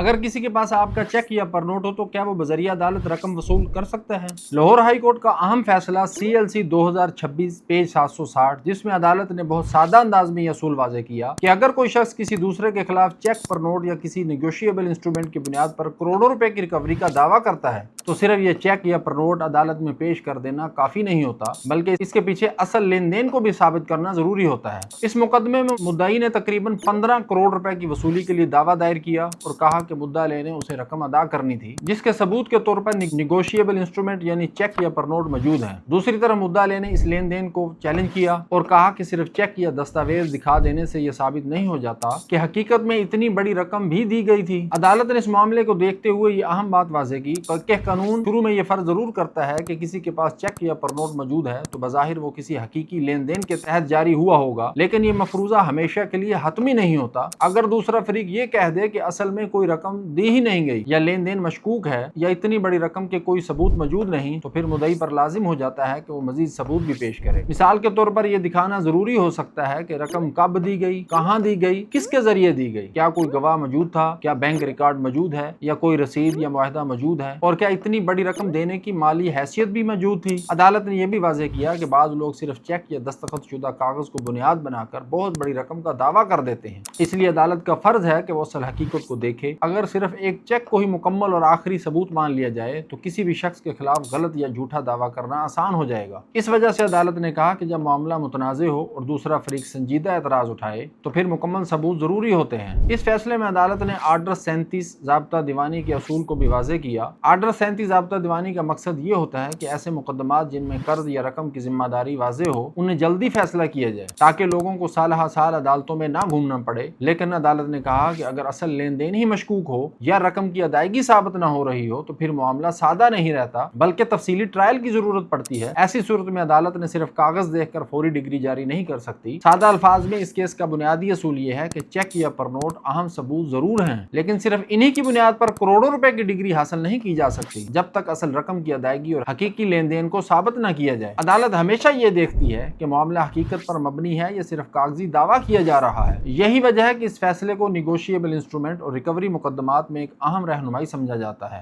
अगर किसी के पास आपका चेक या परनोट हो तो क्या वो बजरिया अदालत रकम वसूल कर सकता है? लाहौर हाई कोर्ट का अहम फैसला CLC 2026 पेज 760, जिसमें अदालत ने बहुत सादा अंदाज में यह असूल वाज़ेह किया कि अगर कोई शख्स किसी दूसरे के खिलाफ चेक, परनोट या किसी नेगोशिएबल इंस्ट्रूमेंट की बुनियाद पर करोड़ों रुपए की रिकवरी का दावा करता है तो सिर्फ ये चेक या परनोट अदालत में पेश कर देना काफी नहीं होता, बल्कि इसके पीछे असल लेन देन को भी साबित करना जरूरी होता है। इस मुकदमे में मुद्दाई ने तकरीबन 15 करोड़ रुपए की वसूली के लिए दावा दायर किया और कहा कि मुद्दाले ने उसे रकम अदा करनी थी, जिसके सबूत के तौर पर निगोशिएबल इंस्ट्रूमेंट यानी चेक या परनोट मौजूद है। दूसरी तरफ मुद्दाले ने इस लेन देन को चैलेंज किया और कहा कि सिर्फ चेक या दस्तावेज दिखा देने से यह साबित नहीं हो जाता कि हकीकत में इतनी बड़ी रकम भी दी गई थी। अदालत ने इस मामले को देखते हुए ये अहम बात वाज़ेह की कि कानून शुरू में ये फर्ज जरूर करता है कि किसी के पास चेक या परनोट मौजूद है तो बज़ाहिर वो किसी हकीकी लेन देन के तहत जारी हुआ होगा, लेकिन ये मफरूजा हमेशा के लिए हतमी नहीं होता। अगर दूसरा फरीक ये कह दे कि असल में कोई रकम दी ही नहीं गई या लेन देन मशकूक है या इतनी बड़ी रकम के कोई सबूत मौजूद नहीं, तो फिर मुद्दई पर लाजिम हो जाता है कि वो मजीद सबूत भी पेश करे। मिसाल के तौर पर यह दिखाना जरूरी हो सकता है कि रकम कब दी गई, कहाँ दी गई, किसके जरिए दी गई, क्या कोई गवाह मौजूद था, क्या बैंक रिकॉर्ड मौजूद है या कोई रसीद या मुआहदा मौजूद है, और क्या इतनी बड़ी रकम देने की माली हैसियत भी मौजूद थी। अदालत ने यह भी वाज़ेह किया कि बाज़ लोग सिर्फ चेक या दस्तखत शुदा कागज को बुनियाद बनाकर बहुत बड़ी रकम का दावा कर देते हैं, इसलिए अदालत का फर्ज है कि वो असल हकीकत को देखे। अगर सिर्फ एक चेक को ही मुकम्मल और आखिरी सबूत मान लिया जाए तो किसी भी शख्स के खिलाफ गलत या झूठा दावा करना आसान हो जाएगा। इस वजह से अदालत ने कहा कि जब मामला मुतनाज़ हो और दूसरा फरीक संजीदा एतराज उठाए तो फिर मुकम्मल सबूत जरूरी होते हैं। इस फैसले में अदालत ने आर्डर 37 ज़ाब्ता दीवानी के असूल को भी वाज़ेह किया। आर्डर 37 ज़ाब्ता दीवानी का मकसद ये होता है कि ऐसे मुकदमात जिनमें कर्ज या रकम की जिम्मेदारी वाज़ेह हो उन्हें जल्दी फैसला किया जाए ताकि लोगों को साल हा साल अदालतों में ना घूमना पड़े। लेकिन अदालत ने कहा कि अगर असल लेन देन ही मशकूक हो या रकम की अदायगी साबित ना हो रही हो तो फिर मामला सादा नहीं रहता बल्कि तफसीली ट्रायल की जरूरत पड़ती है। ऐसी सूरत में अदालत ने सिर्फ कागज देखकर फौरी डिग्री जारी नहीं कर सकती। सादा अल्फाज में इस केस का बुनियादी असूल ये है कि चेक या परनोट अहम सबूत जरूर हैं, लेकिन सिर्फ इन्हीं की बुनियाद पर करोड़ों रुपए की डिग्री हासिल नहीं की जा सकती जब तक असल रकम की अदायगी और हकीकी लेन देन को साबित न किया जाए। अदालत हमेशा ये देखती है कि मामला हकीकत पर मबनी है या सिर्फ कागजी दावा किया जा रहा है। यही वजह है कि इस फैसले को निगोशिएबल इंस्ट्रूमेंट और रिकवरी मुकदमात में एक अहम रहनुमाई समझा जाता है।